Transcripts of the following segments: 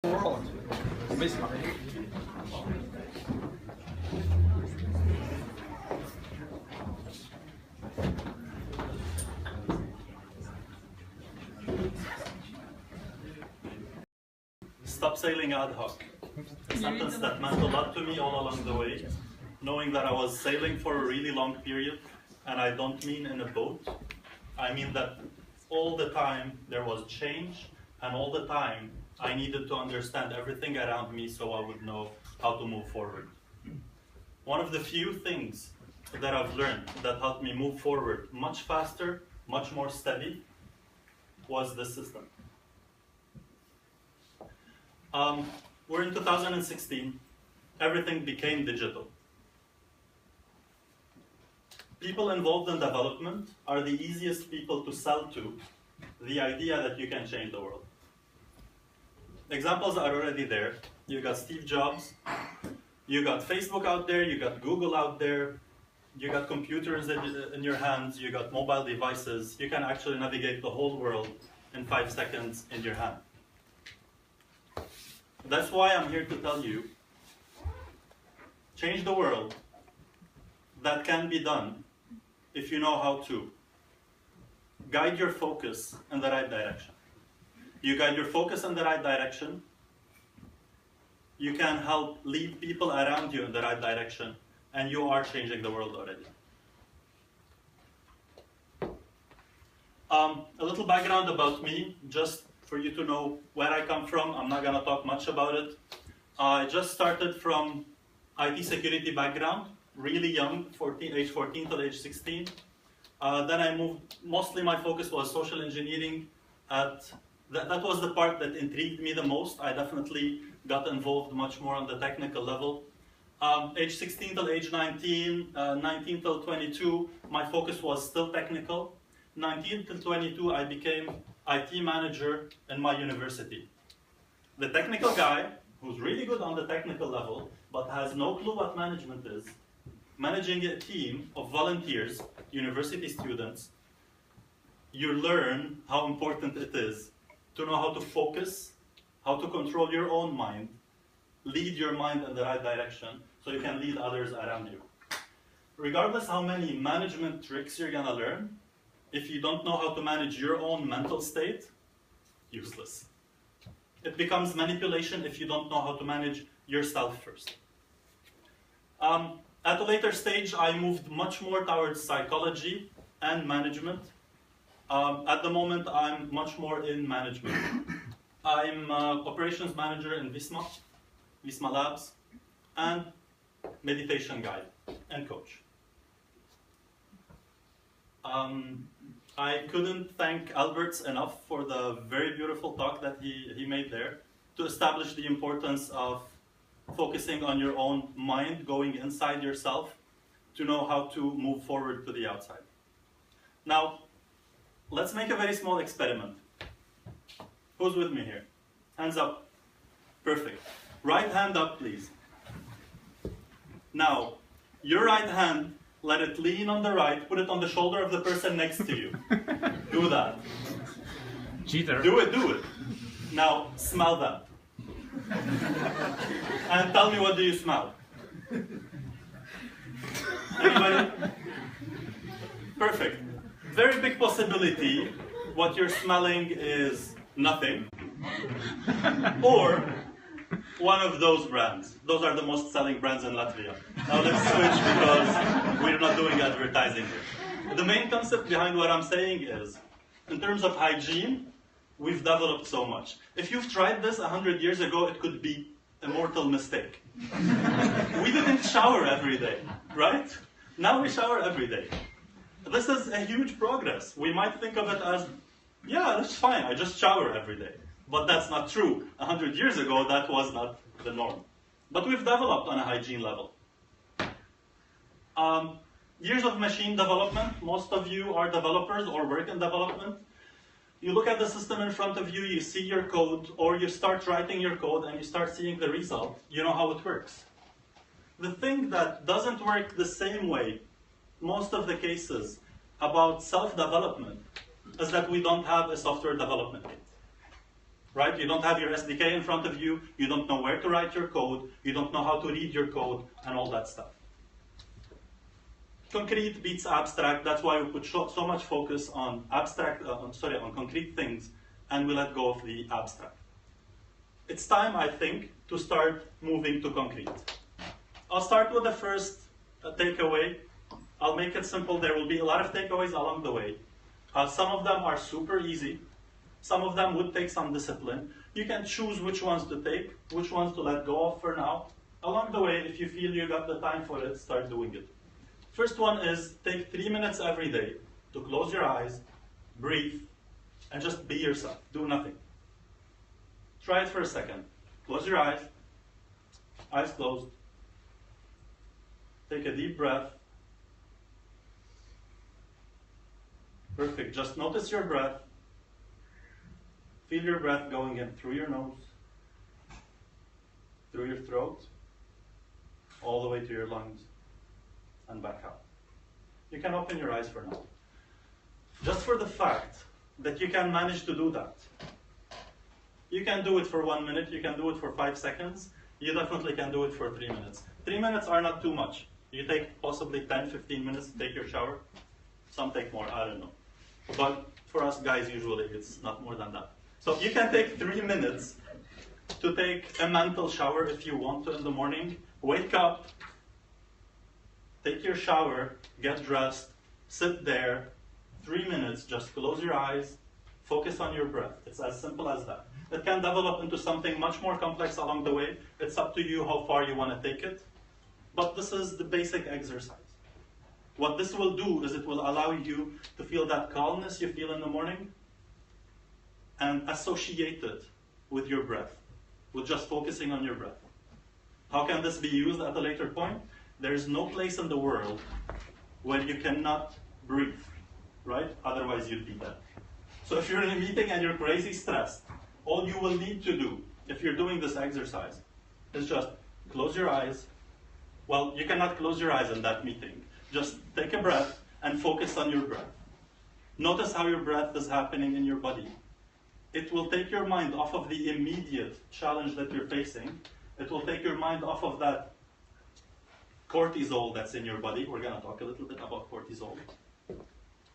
Roland. Stop sailing ad hoc. A sentence that meant a lot to me all along the way, knowing that I was sailing for a really long period, and I don't mean in a boat. I mean that all the time there was change, and all the time I needed to understand everything around me so I would know how to move forward. One of the few things that I've learned that helped me move forward much faster, much more steady, was this system. We're in 2016. Everything became digital. People involved in development are the easiest people to sell to the idea that you can change the world. Examples are already there. You got Steve Jobs, you got Facebook out there, you got Google out there, you got computers in your hands, you got mobile devices. You can actually navigate the whole world in 5 seconds in your hand. That's why I'm here to tell you, change the world. That can be done if you know how to guide your focus in the right direction. You guide your focus in the right direction, you can help lead people around you in the right direction, and you are changing the world already. A little background about me, just for you to know where I come from. I'm not going to talk much about it. I just started from IT security background, really young, age 14 till age 16. Then I moved, mostly my focus was social engineering. That was the part that intrigued me the most. I definitely got involved much more on the technical level. Age 16 till age 19, 19 till 22, my focus was still technical. 19 till 22, I became IT manager in my university. The technical guy, who's really good on the technical level, but has no clue what management is, managing a team of volunteers, university students, you learn how important it is to know how to focus, how to control your own mind, lead your mind in the right direction, so you can lead others around you. Regardless how many management tricks you're gonna learn, if you don't know how to manage your own mental state, useless. It becomes manipulation if you don't know how to manage yourself first. At a later stage, I moved much more towards psychology and management. At the moment, I'm much more in management. I'm operations manager in Visma Labs, and meditation guide and coach. I couldn't thank Alberts enough for the very beautiful talk that he made there to establish the importance of focusing on your own mind, going inside yourself to know how to move forward to the outside. Now, let's make a very small experiment. Who's with me here? Hands up. Perfect. Right hand up, please. Now, your right hand, let it lean on the right, put it on the shoulder of the person next to you. Do that. Cheater. Do it. Now, smell that. And tell me, what do you smell? Anybody? Perfect. Very big possibility what you're smelling is nothing. Or one of those brands. Those are the most selling brands in Latvia. Now let's switch because we're not doing advertising here. The main concept behind what I'm saying is, in terms of hygiene, we've developed so much. If you've tried this 100 years ago, it could be a mortal mistake. We didn't shower every day, right? Now we shower every day. This is a huge progress. We might think of it as, yeah, that's fine, I just shower every day. But that's not true. 100 years ago, that was not the norm. But we've developed on a hygiene level. Years of machine development. Most of you are developers or work in development. You look at the system in front of you, you see your code, or you start writing your code and you start seeing the result. You know how it works. The thing that doesn't work the same way, most of the cases, about self-development, is that we don't have a software development kit. right? You don't have your SDK in front of you, you don't know where to write your code, you don't know how to read your code, and all that stuff. Concrete beats abstract, that's why we put so much focus on on concrete things, and we let go of the abstract. It's time, I think, to start moving to concrete. I'll start with the first takeaway. I'll make it simple. There will be a lot of takeaways along the way. Some of them are super easy. Some of them would take some discipline. You can choose which ones to take, which ones to let go of for now. Along the way, if you feel you got the time for it, start doing it. First one is take 3 minutes every day to close your eyes, breathe, and just be yourself. Do nothing. Try it for a second. Close your eyes closed. Take a deep breath. Perfect. Just notice your breath. Feel your breath going in through your nose, through your throat, all the way to your lungs, and back out. You can open your eyes for now. Just for the fact that you can manage to do that. You can do it for 1 minute, you can do it for 5 seconds, you definitely can do it for 3 minutes. 3 minutes are not too much. You take possibly 10, 15 minutes to take your shower. Some take more, I don't know. But for us guys, usually it's not more than that. So you can take 3 minutes to take a mental shower if you want to in the morning. Wake up, take your shower, get dressed, sit there, 3 minutes, just close your eyes, focus on your breath. It's as simple as that. It can develop into something much more complex along the way. It's up to you how far you want to take it. But this is the basic exercise. What this will do is it will allow you to feel that calmness you feel in the morning and associate it with your breath, with just focusing on your breath. How can this be used at a later point? There is no place in the world where you cannot breathe, right? Otherwise you'd be dead. So if you're in a meeting and you're crazy stressed, all you will need to do, if you're doing this exercise, is just close your eyes. Well, you cannot close your eyes in that meeting. Just take a breath and focus on your breath. Notice how your breath is happening in your body. It will take your mind off of the immediate challenge that you're facing. It will take your mind off of that cortisol that's in your body. We're going to talk a little bit about cortisol.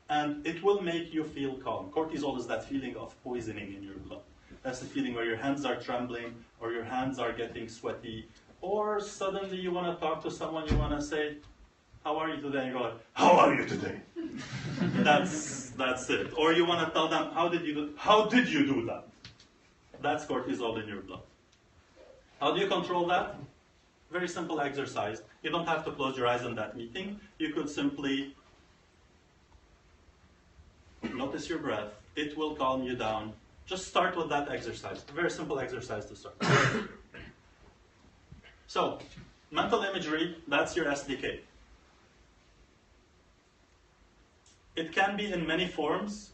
And it will make you feel calm. Cortisol is that feeling of poisoning in your blood. That's the feeling where your hands are trembling, or your hands are getting sweaty, or suddenly you want to talk to someone, you want to say, how are you today? And you go like, how are you today? That's it. Or you want to tell them, how did you do that? That's cortisol in your blood. How do you control that? Very simple exercise. You don't have to close your eyes in that meeting. You could simply notice your breath. It will calm you down. Just start with that exercise. A very simple exercise to start. So, mental imagery, that's your SDK. It can be in many forms.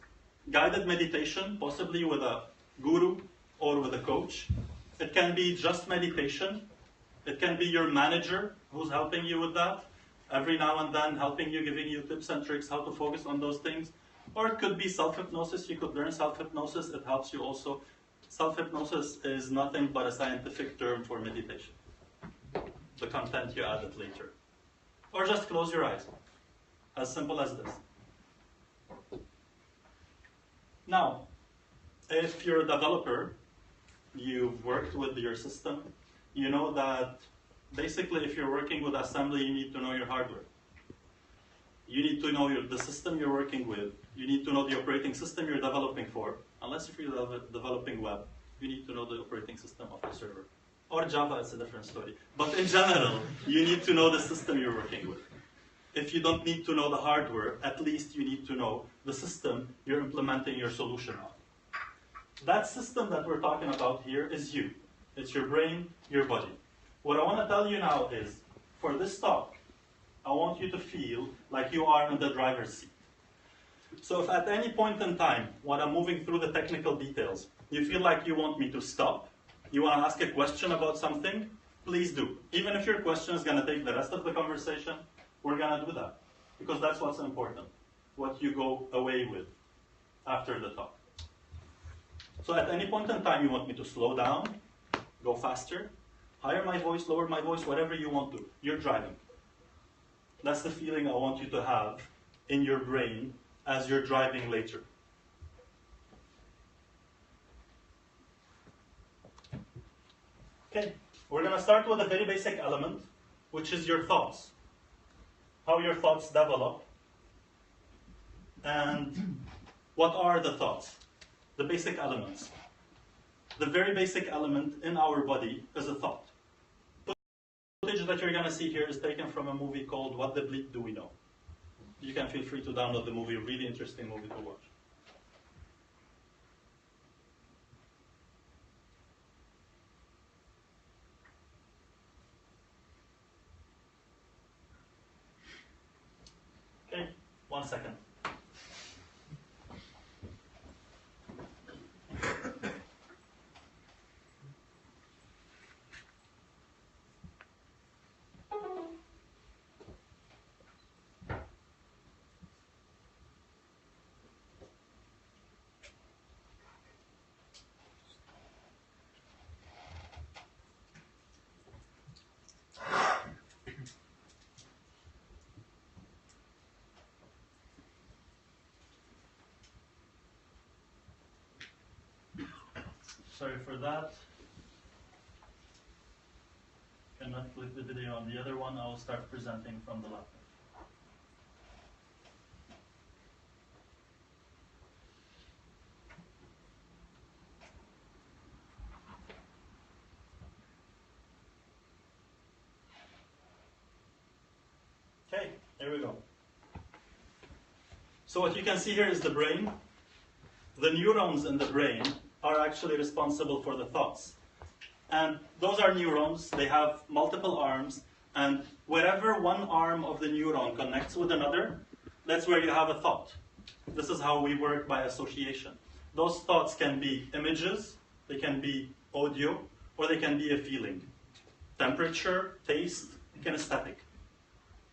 Guided meditation, possibly with a guru or with a coach. It can be just meditation. It can be your manager who's helping you with that. Every now and then helping you, giving you tips and tricks how to focus on those things. Or it could be self-hypnosis. You could learn self-hypnosis. It helps you also. Self-hypnosis is nothing but a scientific term for meditation. The content you add it later. Or just close your eyes. As simple as this. Now, if you're a developer, you've worked with your system, you know that basically if you're working with assembly, you need to know your hardware. You need to know the system you're working with. You need to know the operating system you're developing for. Unless if you're developing web, you need to know the operating system of the server. Or Java, it's a different story. But in general, you need to know the system you're working with. If you don't need to know the hardware, at least you need to know the system you're implementing your solution on. That system that we're talking about here is you. It's your brain, your body. What I want to tell you now is, for this talk, I want you to feel like you are in the driver's seat. So if at any point in time, when I'm moving through the technical details, you feel like you want me to stop, you want to ask a question about something, please do. Even if your question is going to take the rest of the conversation, we're going to do that. Because that's what's important, what you go away with after the talk. So at any point in time, you want me to slow down, go faster, higher my voice, lower my voice, whatever you want to. You're driving. That's the feeling I want you to have in your brain as you're driving later. Okay, we're going to start with a very basic element, which is your thoughts. How your thoughts develop. And what are the thoughts? The basic elements. The very basic element in our body is a thought. The footage that you're going to see here is taken from a movie called What the Bleep Do We Know? You can feel free to download the movie, really interesting movie to watch. Okay, 1 second. Sorry for that. Cannot click the video on the other one. I will start presenting from the laptop. Okay, here we go. So what you can see here is the brain. The neurons in the brain are actually responsible for the thoughts. And those are neurons, they have multiple arms, and wherever one arm of the neuron connects with another, that's where you have a thought. This is how we work by association. Those thoughts can be images, they can be audio, or they can be a feeling. Temperature, taste, kinesthetic.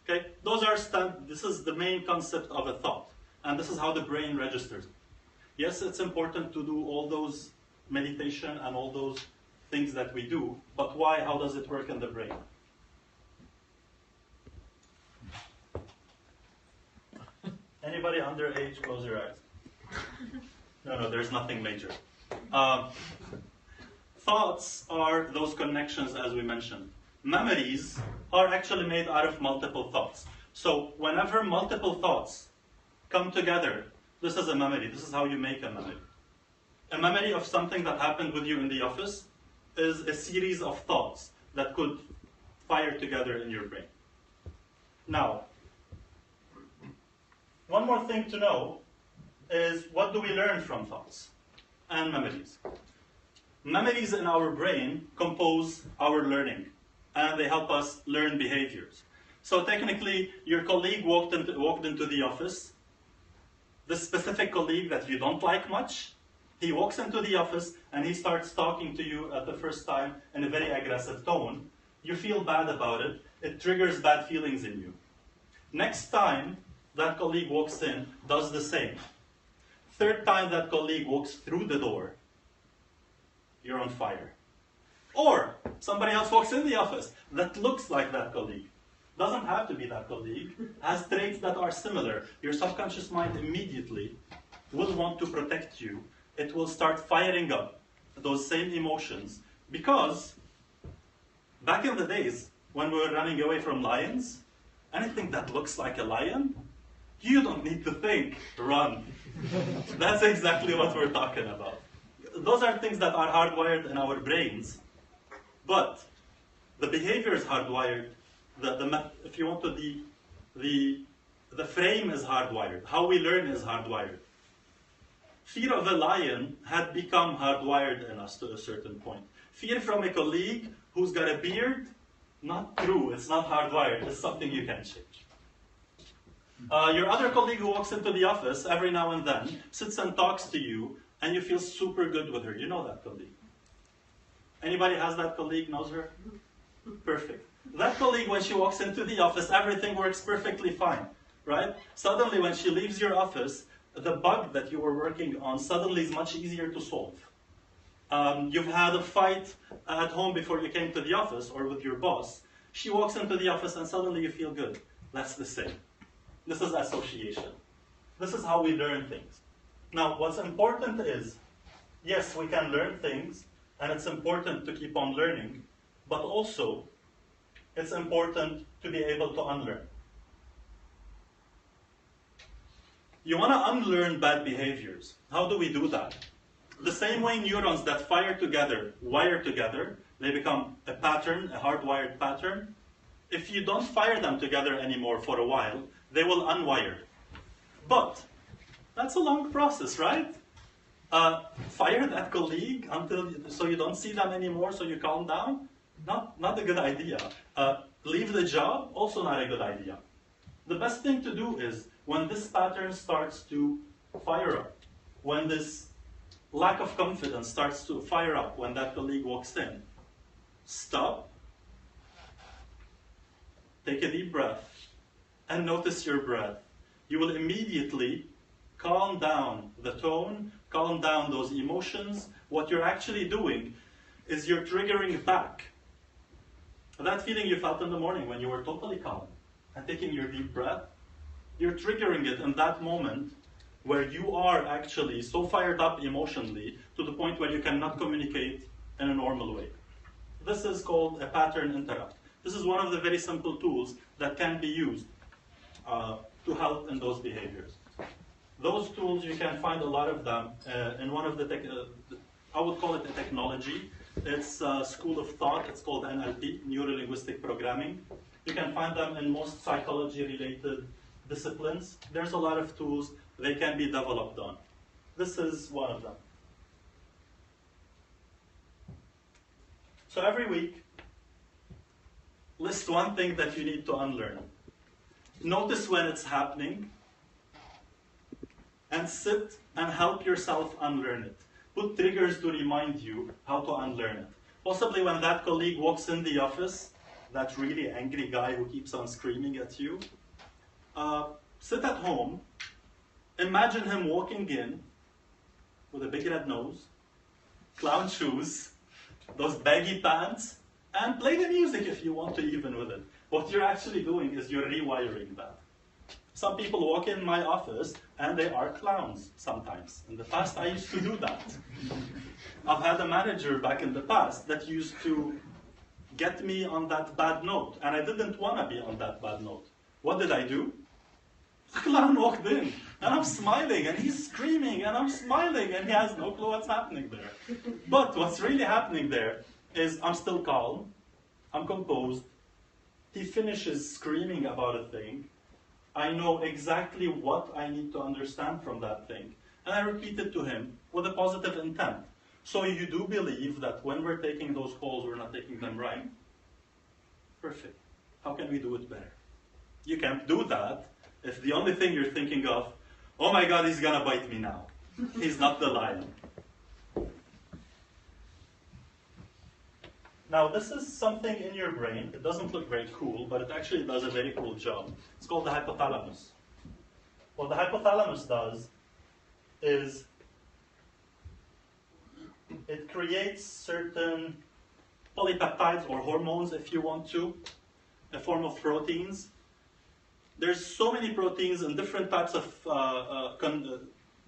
Okay, this is the main concept of a thought, and this is how the brain registers it. Yes, it's important to do all those meditation and all those things that we do, but why? How does it work in the brain? Anybody underage, close your eyes. No, there's nothing major. Thoughts are those connections as we mentioned. Memories are actually made out of multiple thoughts. So whenever multiple thoughts come together, this is a memory. This is how you make a memory. A memory of something that happened with you in the office is a series of thoughts that could fire together in your brain. Now, one more thing to know is what do we learn from thoughts and memories? Memories in our brain compose our learning, and they help us learn behaviors. So technically, your colleague walked into the office. This specific colleague that you don't like much, he walks into the office and he starts talking to you at the first time in a very aggressive tone. You feel bad about it. It triggers bad feelings in you. Next time that colleague walks in, does the same. Third time that colleague walks through the door, you're on fire. Or somebody else walks in the office that looks like that colleague. Doesn't have to be that colleague, has traits that are similar. Your subconscious mind immediately will want to protect you. It will start firing up those same emotions because back in the days when we were running away from lions, anything that looks like a lion, you don't need to think, run. That's exactly what we're talking about. Those are things that are hardwired in our brains, but the behavior is hardwired. If you want to, the frame is hardwired. How we learn is hardwired. Fear of a lion had become hardwired in us to a certain point. Fear from a colleague who's got a beard, not true. It's not hardwired. It's something you can change. Your other colleague who walks into the office every now and then sits and talks to you, and you feel super good with her. You know that colleague. Anybody has that colleague, knows her? Perfect. That colleague, when she walks into the office, everything works perfectly fine, right? Suddenly, when she leaves your office, the bug that you were working on suddenly is much easier to solve. You've had a fight at home before you came to the office or with your boss. She walks into the office and suddenly you feel good. That's the same. This is association. This is how we learn things. Now, what's important is, yes, we can learn things, and it's important to keep on learning, but also, it's important to be able to unlearn. You want to unlearn bad behaviors. How do we do that? The same way neurons that fire together, wire together, they become a pattern, a hardwired pattern. If you don't fire them together anymore for a while, they will unwire. But that's a long process, right? Fire that colleague so you don't see them anymore, so you calm down. Not a good idea. Leave the job, also not a good idea. The best thing to do is, when this pattern starts to fire up, when this lack of confidence starts to fire up when that colleague walks in, stop, take a deep breath, and notice your breath. You will immediately calm down the tone, calm down those emotions. What you're actually doing is you're triggering back that feeling you felt in the morning when you were totally calm and taking your deep breath. You're triggering it in that moment where you are actually so fired up emotionally to the point where you cannot communicate in a normal way. This is called a pattern interrupt. This is one of the very simple tools that can be used to help in those behaviors. Those tools, you can find a lot of them in one of the, I would call it a technology. It's a school of thought. It's called NLP, Neuro-Linguistic Programming. You can find them in most psychology-related disciplines. There's a lot of tools they can be developed on. This is one of them. So every week, list one thing that you need to unlearn. Notice when it's happening, and sit and help yourself unlearn it. Put triggers to remind you how to unlearn it. Possibly when that colleague walks in the office, that really angry guy who keeps on screaming at you, sit at home, imagine him walking in with a big red nose, clown shoes, those baggy pants, and play the music if you want to even with it. What you're actually doing is you're rewiring that. Some people walk in my office and they are clowns sometimes. In the past, I used to do that. I've had a manager back in the past that used to get me on that bad note, and I didn't want to be on that bad note. What did I do? The clown walked in, and I'm smiling, and he's screaming, and I'm smiling, and he has no clue what's happening there. But what's really happening there is I'm still calm, I'm composed. He finishes screaming about a thing. I know exactly what I need to understand from that thing. And I repeat it to him with a positive intent. So you do believe that when we're taking those calls, we're not taking them right? Perfect. How can we do it better? You can't do that if the only thing you're thinking of, oh my God, he's gonna bite me now. He's not the lion. Now, this is something in your brain. It doesn't look very cool, but it actually does a very cool job. It's called the hypothalamus. What the hypothalamus does is it creates certain polypeptides or hormones, if you want to, a form of proteins. There's so many proteins in different types of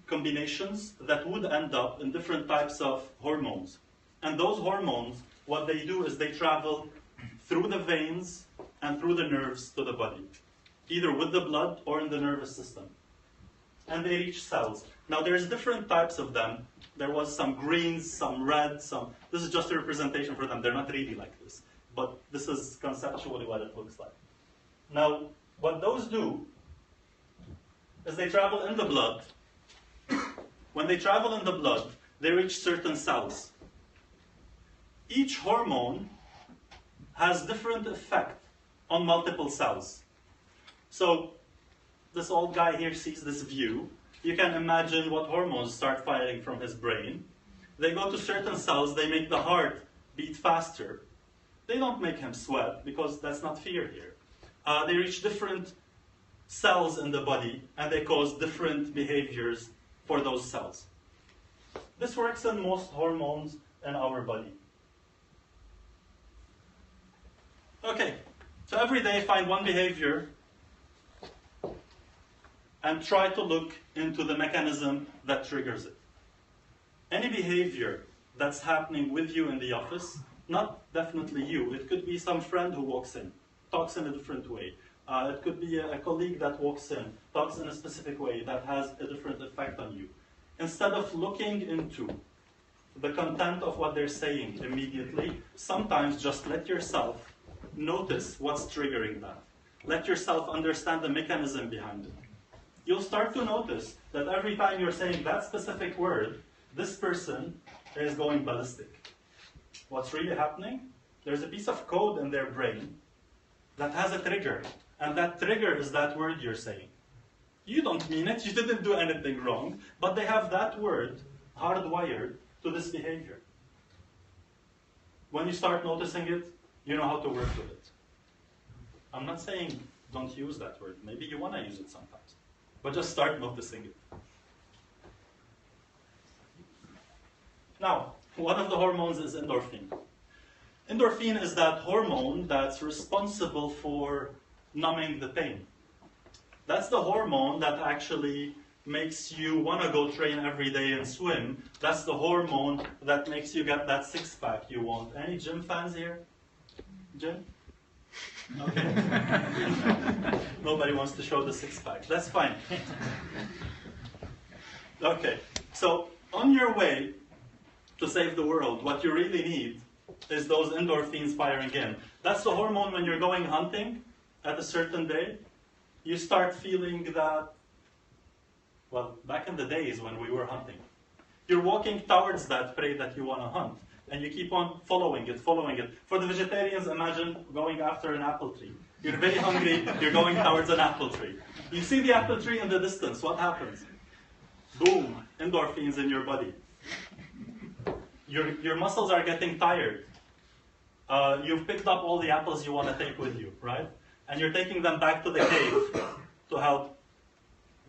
combinations that would end up in different types of hormones. And those hormones, what they do is they travel through the veins and through the nerves to the body, either with the blood or in the nervous system. And they reach cells. Now there's different types of them. There was some greens, some reds, this is just a representation for them. They're not really like this, but this is conceptually what it looks like. Now, what those do is they travel in the blood. When they travel in the blood, they reach certain cells. Each hormone has different effect on multiple cells. So this old guy here sees this view. You can imagine what hormones start firing from his brain. They go to certain cells, they make the heart beat faster. They don't make him sweat because that's not fear here. They reach different cells in the body and they cause different behaviors for those cells. This works in most hormones in our body. Okay, so every day find one behavior and try to look into the mechanism that triggers it. Any behavior that's happening with you in the office, not definitely you, it could be some friend who walks in, talks in a different way. It could be a colleague that walks in, talks in a specific way that has a different effect on you. Instead of looking into the content of what they're saying immediately, sometimes just let yourself notice what's triggering that. Let yourself understand the mechanism behind it. You'll start to notice that every time you're saying that specific word, this person is going ballistic. What's really happening? There's a piece of code in their brain that has a trigger, and that trigger is that word you're saying. You don't mean it, you didn't do anything wrong, but they have that word hardwired to this behavior. When you start noticing it, you know how to work with it. I'm not saying don't use that word. Maybe you want to use it sometimes. But just start noticing it. Now, one of the hormones is endorphin. Endorphin is that hormone that's responsible for numbing the pain. That's the hormone that actually makes you want to go train every day and swim. That's the hormone that makes you get that six-pack you want. Any gym fans here? Gym? Okay. Nobody wants to show the six-pack. That's fine. Okay. So on your way to save the world, what you really need is those endorphins firing in. That's the hormone when you're going hunting at a certain day. You start feeling that, well, back in the days when we were hunting, you're walking towards that prey that you want to hunt. And you keep on following it, following it. For the vegetarians, imagine going after an apple tree. You're very hungry, you're going towards an apple tree. You see the apple tree in the distance, what happens? Boom, endorphins in your body. Your muscles are getting tired. You've picked up all the apples you want to take with you, right? And you're taking them back to the cave to help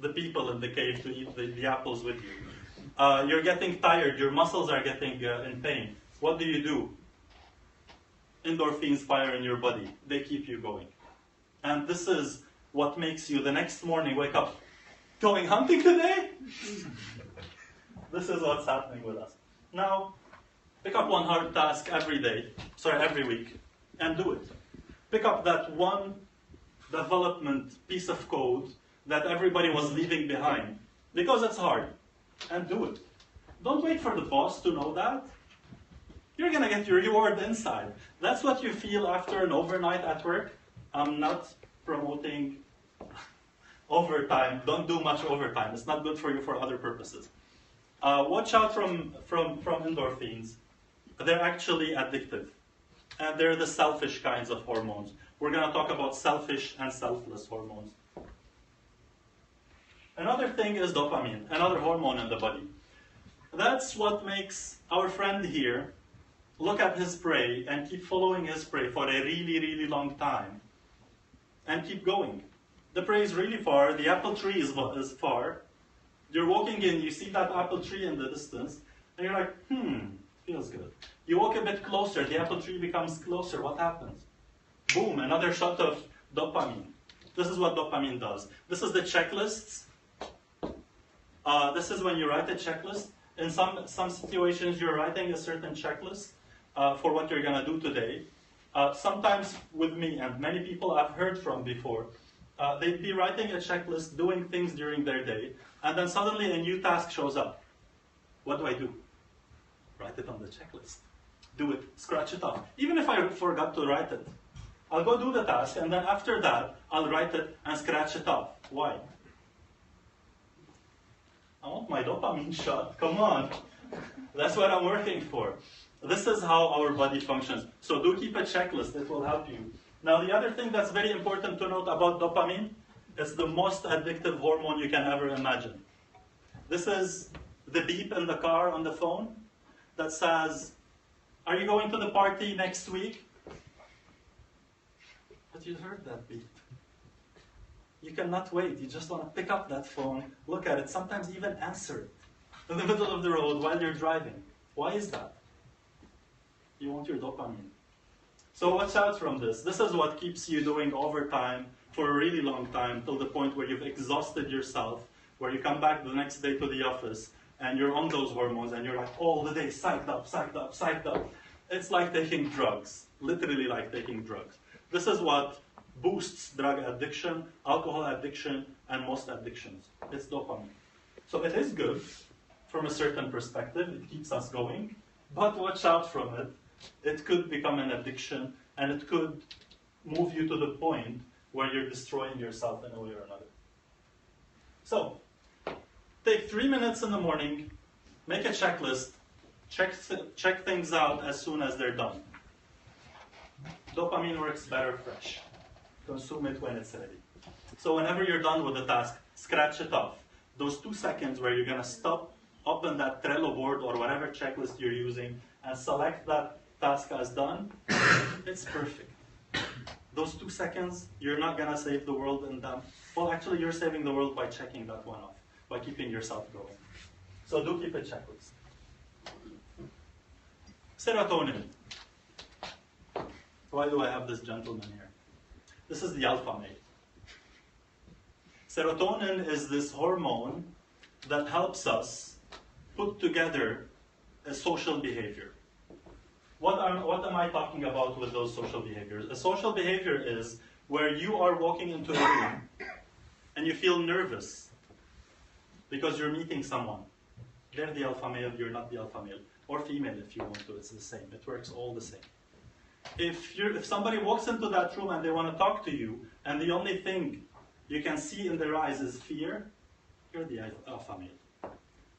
the people in the cave to eat the apples with you. You're getting tired, your muscles are getting in pain. What do? Endorphins fire in your body. They keep you going. And this is what makes you the next morning wake up. Going hunting today? This is what's happening with us. Now, pick up one hard task every week, and do it. Pick up that one development piece of code that everybody was leaving behind, because it's hard, and do it. Don't wait for the boss to know that. You're going to get your reward inside. That's what you feel after an overnight at work. I'm not promoting overtime. Don't do much overtime. It's not good for you for other purposes. Watch out from endorphins. They're actually addictive. And they're the selfish kinds of hormones. We're going to talk about selfish and selfless hormones. Another thing is dopamine, another hormone in the body. That's what makes our friend here look at his prey and keep following his prey for a really, really long time. And keep going. The prey is really far, the apple tree is far. You're walking in, you see that apple tree in the distance, and you're like, feels good. You walk a bit closer, the apple tree becomes closer, what happens? Boom, another shot of dopamine. This is what dopamine does. This is the checklists. This is when you write a checklist. In some situations, you're writing a certain checklist for what you're going to do today. Sometimes with me and many people I've heard from before, they'd be writing a checklist, doing things during their day, and then suddenly a new task shows up. What do? Write it on the checklist. Do it. Scratch it off. Even if I forgot to write it, I'll go do the task, and then after that, I'll write it and scratch it off. Why? I want my dopamine shot. Come on. That's what I'm working for. This is how our body functions. So do keep a checklist. It will help you. Now, the other thing that's very important to note about dopamine, it's the most addictive hormone you can ever imagine. This is the beep in the car on the phone that says, are you going to the party next week? But you heard that beep. You cannot wait. You just want to pick up that phone, look at it, sometimes even answer it in the middle of the road while you're driving. Why is that? You want your dopamine. So watch out from this. This is what keeps you doing overtime for a really long time, till the point where you've exhausted yourself, where you come back the next day to the office and you're on those hormones and you're like all the day psyched up, psyched up, psyched up. It's like taking drugs, literally like taking drugs. This is what boosts drug addiction, alcohol addiction, and most addictions. It's dopamine. So it is good from a certain perspective. It keeps us going. But watch out from it. It could become an addiction, and it could move you to the point where you're destroying yourself in a way or another. So, take 3 minutes in the morning, make a checklist, check things out as soon as they're done. Dopamine works better fresh. Consume it when it's ready. So whenever you're done with the task, scratch it off. Those 2 seconds where you're going to stop, open that Trello board or whatever checklist you're using, and select that task as done, it's perfect. Those 2 seconds, you're not going to save the world in them. Well, actually, you're saving the world by checking that one off, by keeping yourself going. So do keep a checklist. Serotonin. Why do I have this gentleman here? This is the alpha male. Serotonin is this hormone that helps us put together a social behavior. What am I talking about with those social behaviors? A social behavior is where you are walking into a room and you feel nervous because you're meeting someone. They're the alpha male, you're not the alpha male. Or female if you want to, it's the same. It works all the same. If somebody walks into that room and they want to talk to you, and the only thing you can see in their eyes is fear, you're the alpha male.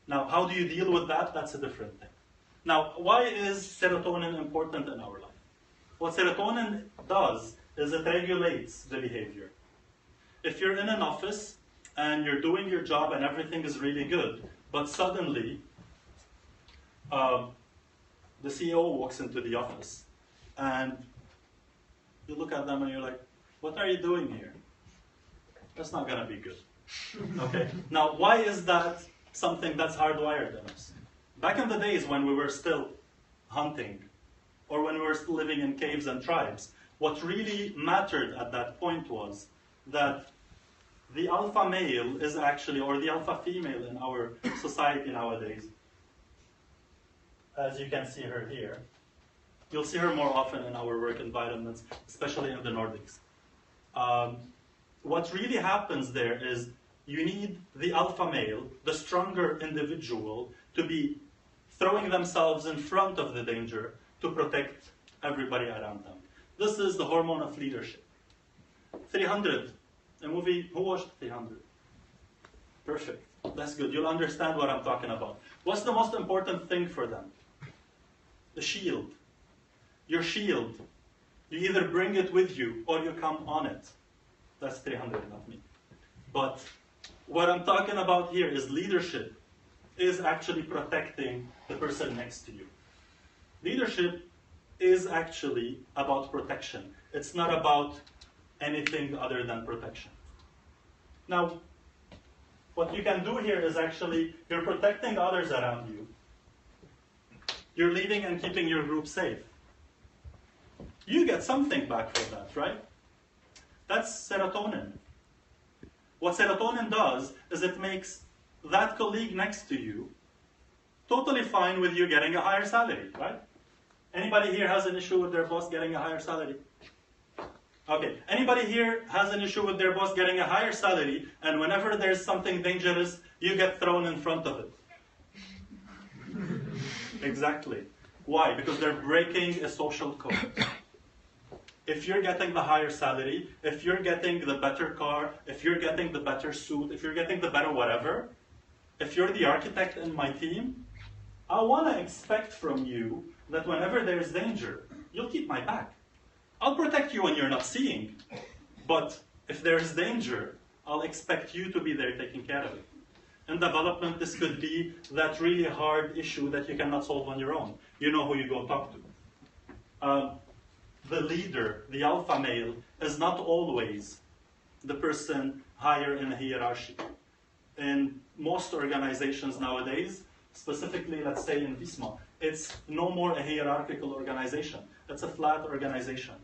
Now, how do you deal with that? That's a different thing. Now, why is serotonin important in our life? What serotonin does is it regulates the behavior. If you're in an office and you're doing your job and everything is really good, but suddenly the CEO walks into the office and you look at them and you're like, what are you doing here? That's not going to be good. Okay. Now, why is that something that's hardwired in us? Back in the days when we were still hunting, or when we were still living in caves and tribes, what really mattered at that point was that the alpha male is actually, or the alpha female in our society nowadays, as you can see her here, you'll see her more often in our work environments, especially in the Nordics. What really happens there is you need the alpha male, the stronger individual, to be throwing themselves in front of the danger to protect everybody around them. This is the hormone of leadership. 300, a movie, who watched 300? Perfect, that's good. You'll understand what I'm talking about. What's the most important thing for them? The shield. Your shield. You either bring it with you or you come on it. That's 300, not me. But what I'm talking about here is leadership is actually protecting the person next to you. Leadership is actually about protection. It's not about anything other than protection. Now, what you can do here is actually, you're protecting others around you. You're leading and keeping your group safe. You get something back for that, right? That's serotonin. What serotonin does is it makes that colleague next to you totally fine with you getting a higher salary, right? Anybody here has an issue with their boss getting a higher salary? Okay, anybody here has an issue with their boss getting a higher salary, and whenever there's something dangerous, you get thrown in front of it? Exactly. Why? Because they're breaking a social code. If you're getting the higher salary, if you're getting the better car, if you're getting the better suit, if you're getting the better whatever, if you're the architect in my team, I want to expect from you that whenever there's danger, you'll keep my back. I'll protect you when you're not seeing, but if there's danger, I'll expect you to be there taking care of it. In development, this could be that really hard issue that you cannot solve on your own. You know who you go talk to. The leader, the alpha male, is not always the person higher in a hierarchy. In most organizations nowadays, specifically, let's say in Visma, It's no more a hierarchical organization. It's a flat organization.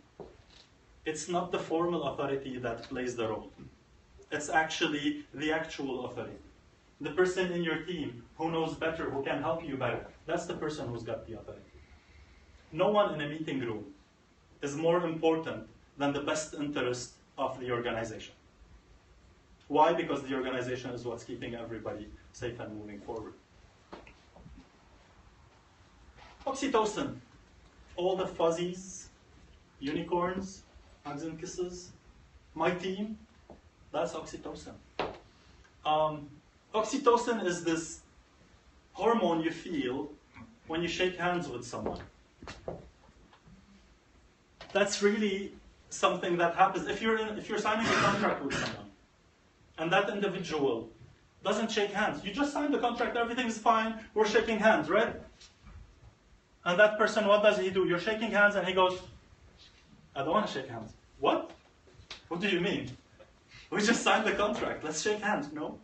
It's not the formal authority that plays the role. It's actually the actual authority. The person in your team who knows better, who can help you better, that's the person who's got the authority. No one in a meeting room is more important than the best interest of the organization. Why? Because the organization is what's keeping everybody safe and moving forward. Oxytocin, all the fuzzies, unicorns, hugs and kisses. My team, that's oxytocin. Oxytocin is this hormone you feel when you shake hands with someone. That's really something that happens if you're signing a contract with someone, and that individual doesn't shake hands. You just signed the contract, everything's fine, we're shaking hands, right? And that person, what does he do? You're shaking hands and he goes, I don't want to shake hands. What? What do you mean? We just signed the contract, let's shake hands. No.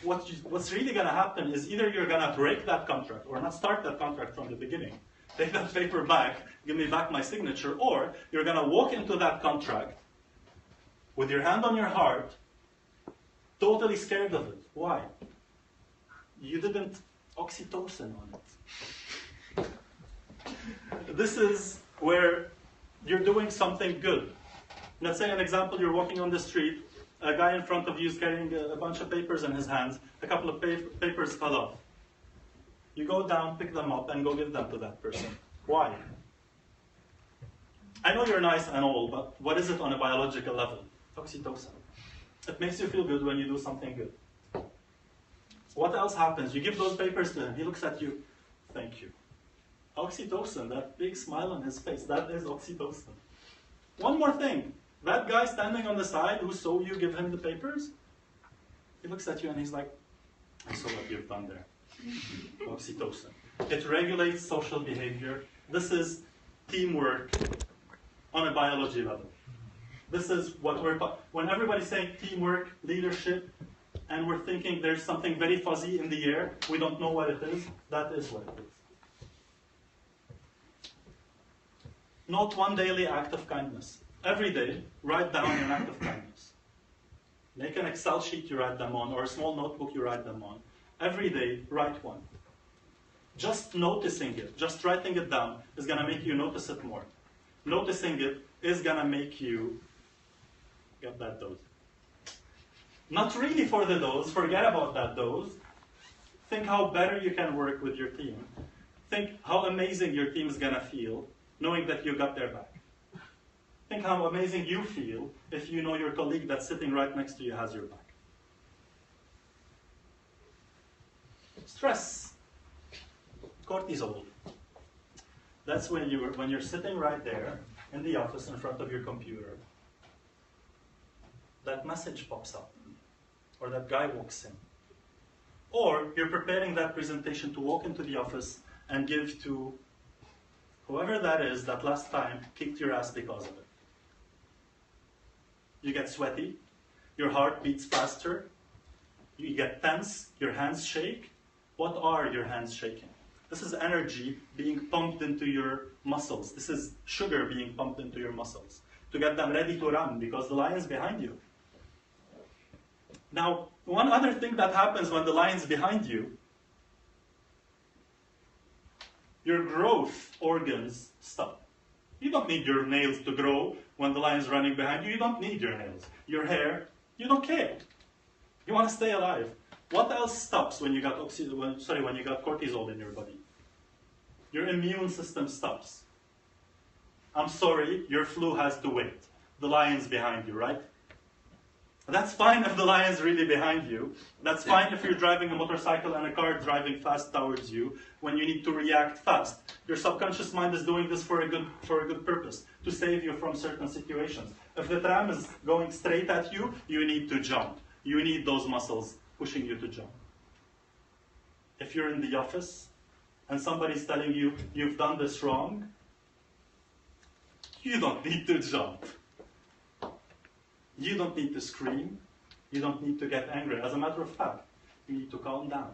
What's really going to happen is either you're going to break that contract or not start that contract from the beginning, take that paper back, give me back my signature, or you're going to walk into that contract with your hand on your heart, totally scared of it. Why? You didn't oxytocin on it. This is where you're doing something good. Let's say an example, you're walking on the street, a guy in front of you is carrying a bunch of papers in his hands, a couple of papers fell off. You go down, pick them up, and go give them to that person. Why? I know you're nice and all, but what is it on a biological level? Oxytocin. It makes you feel good when you do something good. What else happens? You give those papers to him, he looks at you, thank you. Oxytocin, that big smile on his face, that is oxytocin. One more thing, that guy standing on the side who saw you give him the papers, he looks at you and he's like, I saw what you've done there. Oxytocin. It regulates social behavior. This is teamwork on a biology level. This is what when everybody's saying teamwork, leadership, and we're thinking there's something very fuzzy in the air, we don't know what it is, that is what it is. Note one daily act of kindness. Every day, write down an act of kindness. Make an Excel sheet you write them on, or a small notebook you write them on. Every day, write one. Just noticing it, just writing it down, is going to make you notice it more. Noticing it is going to make you get that dose. Not really for the dose, forget about that dose. Think how better you can work with your team. Think how amazing your team is going to feel knowing that you got their back. Think how amazing you feel if you know your colleague that's sitting right next to you has your back. Stress. Cortisol. That's when you're sitting right there in the office in front of your computer. That message pops up, or that guy walks in. Or you're preparing that presentation to walk into the office and give to whoever that is that last time kicked your ass because of it. You get sweaty, your heart beats faster, you get tense, your hands shake. What are your hands shaking? This is energy being pumped into your muscles. This is sugar being pumped into your muscles to get them ready to run because the lion's behind you. Now, one other thing that happens when the lion's behind you, your growth organs stop. You don't need your nails to grow when the lion's running behind you. You don't need your nails. Your hair, you don't care. You want to stay alive. What else stops when you got when you got cortisol in your body? Your immune system stops. I'm sorry, your flu has to wait. The lion's behind you, right? That's fine if the lion's really behind you. That's fine if you're driving a motorcycle and a car driving fast towards you when you need to react fast. Your subconscious mind is doing this for a good purpose, to save you from certain situations. If the tram is going straight at you, you need to jump. You need those muscles pushing you to jump. If you're in the office and somebody's telling you, you've done this wrong, you don't need to jump. You don't need to scream. You don't need to get angry. As a matter of fact, you need to calm down.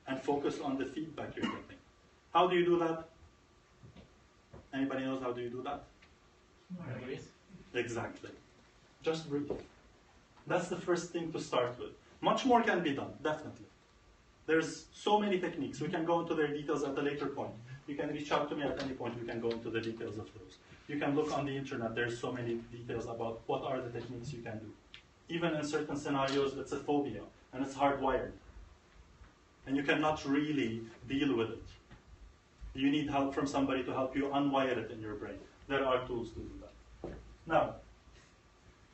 and focus on the feedback you're getting. How do you do that? Anybody knows how do you do that? Exactly. Just breathe. That's the first thing to start with. Much more can be done, definitely. There's so many techniques. We can go into their details at a later point. You can reach out to me at any point. We can go into the details of those. You can look on the internet. There's so many details about what are the techniques you can do. Even in certain scenarios, it's a phobia, and it's hardwired. And you cannot really deal with it. You need help from somebody to help you unwire it in your brain. There are tools to do that. Now,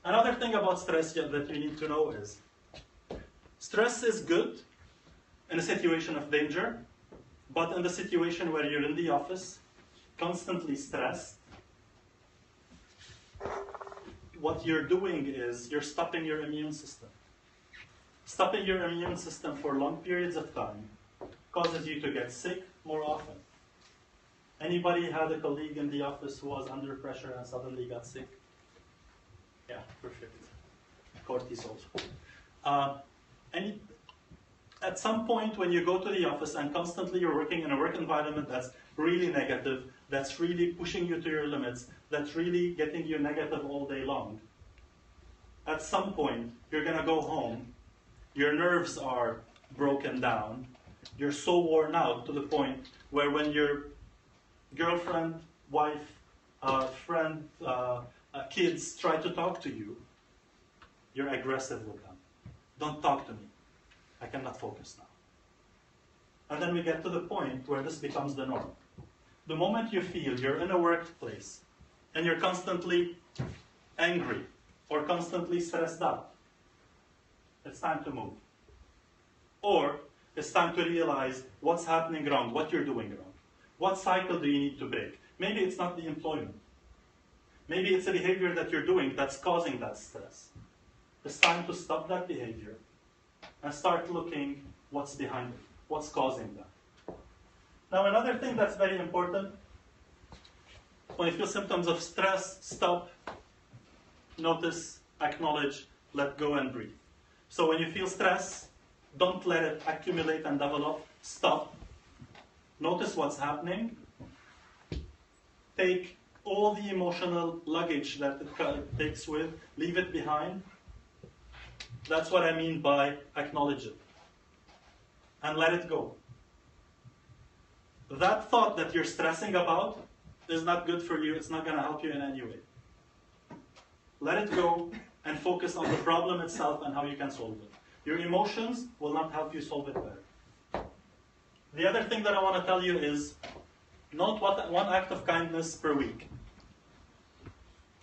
another thing about stress that you need to know is, stress is good in a situation of danger, but in the situation where you're in the office, constantly stressed, what you're doing is you're stopping your immune system. Stopping your immune system for long periods of time causes you to get sick more often. Anybody had a colleague in the office who was under pressure and suddenly got sick? Yeah, perfect. Cortisol. At some point when you go to the office and constantly you're working in a work environment that's really negative, that's really pushing you to your limits, that's really getting you negative all day long, at some point you're going to go home, your nerves are broken down, you're so worn out to the point where when your girlfriend, wife, friend, kids try to talk to you, you're aggressive with them. Don't talk to me. I cannot focus now. And then we get to the point where this becomes the norm. The moment you feel you're in a workplace and you're constantly angry or constantly stressed out, it's time to move. Or it's time to realize what's happening wrong, what you're doing wrong. What cycle do you need to break? Maybe it's not the employment. Maybe it's a behavior that you're doing that's causing that stress. It's time to stop that behavior and start looking what's behind it, what's causing that. Now, another thing that's very important, when you feel symptoms of stress, stop, notice, acknowledge, let go, and breathe. So when you feel stress, don't let it accumulate and develop. Stop. Notice what's happening. Take all the emotional luggage that it takes with, leave it behind. That's what I mean by acknowledge it. And let it go. That thought that you're stressing about is not good for you. It's not going to help you in any way. Let it go and focus on the problem itself and how you can solve it. Your emotions will not help you solve it better. The other thing that I want to tell you is, note one act of kindness per week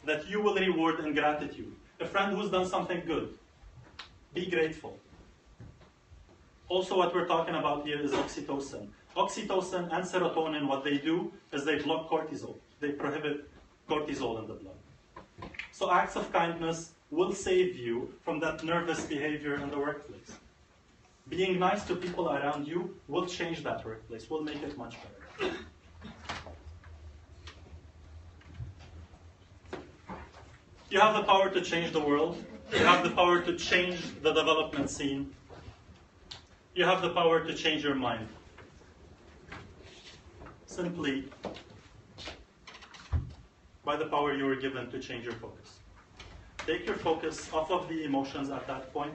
that you will reward in gratitude. A friend who's done something good, be grateful. Also, what we're talking about here is oxytocin. Oxytocin and serotonin, what they do is they block cortisol. They prohibit cortisol in the blood. So acts of kindness will save you from that nervous behavior in the workplace. Being nice to people around you will change that workplace, will make it much better. You have the power to change the world. You have the power to change the development scene. You have the power to change your mind. Simply by the power you were given to change your focus. Take your focus off of the emotions at that point.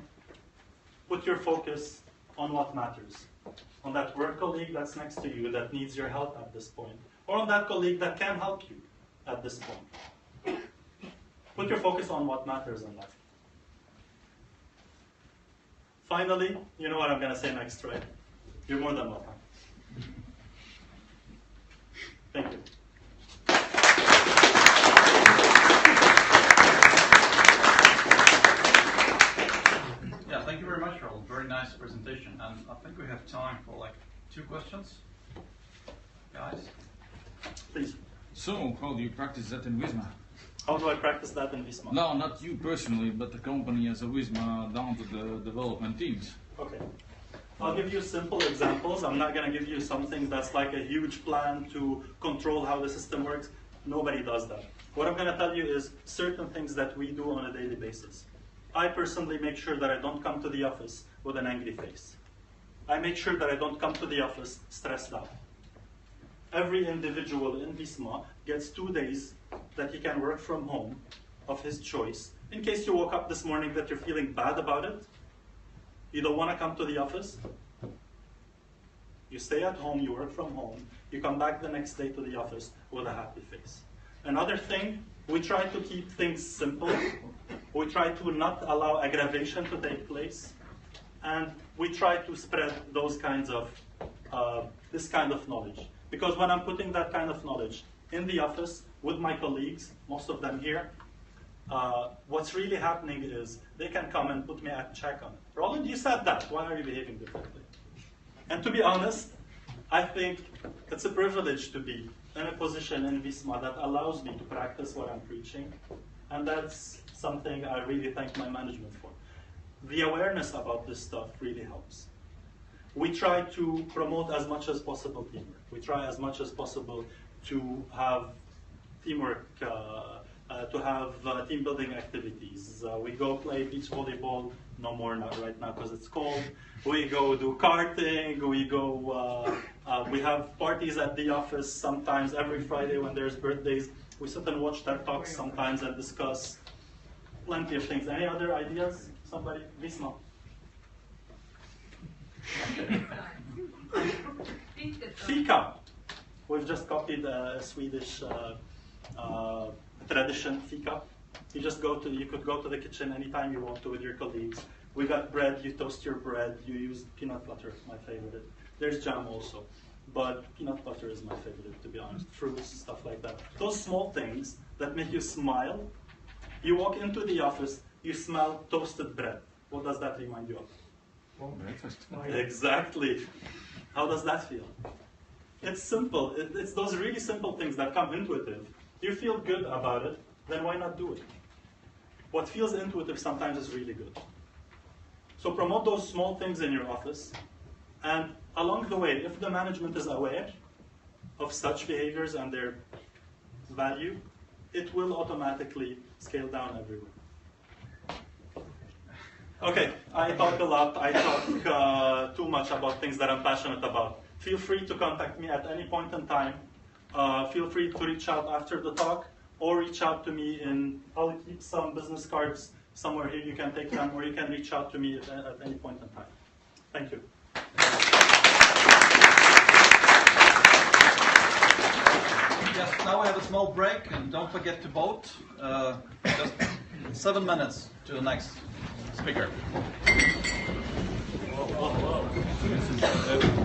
Put your focus on what matters. On that work colleague that's next to you that needs your help at this point. Or on that colleague that can help you at this point. Put your focus on what matters in life. Finally, you know what I'm going to say next, right? You're more than welcome. Thank you. Yeah, thank you very much, Roland. Very nice presentation. And I think we have time for like 2 questions. Guys? Please. So, how do you practice that in Wisma? How do I practice that in Wisma? No, not you personally, but the company as a Wisma down to the development teams. Okay. I'll give you simple examples. I'm not going to give you something that's like a huge plan to control how the system works. Nobody does that. What I'm going to tell you is certain things that we do on a daily basis. I personally make sure that I don't come to the office with an angry face. I make sure that I don't come to the office stressed out. Every individual in Visma gets 2 days that he can work from home of his choice. In case you woke up this morning that you're feeling bad about it, you don't want to come to the office, you stay at home, you work from home, you come back the next day to the office with a happy face. Another thing, we try to keep things simple. We try to not allow aggravation to take place. And we try to spread those kinds of, this kind of knowledge. Because when I'm putting that kind of knowledge in the office with my colleagues, most of them here, what's really happening is they can come and put me at check on it. Roland, you said that. Why are you behaving differently? And to be honest, I think it's a privilege to be in a position in Visma that allows me to practice what I'm preaching. And that's something I really thank my management for. The awareness about this stuff really helps. We try to promote as much as possible teamwork. We try as much as possible to have teamwork, to have team building activities. We go play beach volleyball, no more not right now because it's cold. We go do karting, we go, we have parties at the office sometimes every Friday when there's birthdays. We sit and watch TED Talks sometimes and discuss plenty of things. Any other ideas? Somebody? Visma. Fika. We've just copied a Swedish tradition, fika. You could go to the kitchen anytime you want to with your colleagues. We got bread, you toast your bread, you use peanut butter, my favorite. There's jam also, but peanut butter is my favorite, to be honest. Fruits, stuff like that. Those small things that make you smile. You walk into the office, you smell toasted bread. What does that remind you of? Oh, breakfast. Exactly. How does that feel? It's simple. It's those really simple things that come intuitive. You feel good about it, then why not do it? What feels intuitive sometimes is really good. So promote those small things in your office, and along the way, if the management is aware of such behaviors and their value, it will automatically scale down everywhere. Okay, I talk a lot. I talk too much about things that I'm passionate about. Feel free to contact me at any point in time. Feel free to reach out after the talk, or reach out to me I'll keep some business cards somewhere here. You can take them, or you can reach out to me at any point in time. Thank you. Yes, now we have a small break, and don't forget to vote. Just 7 minutes to the next speaker.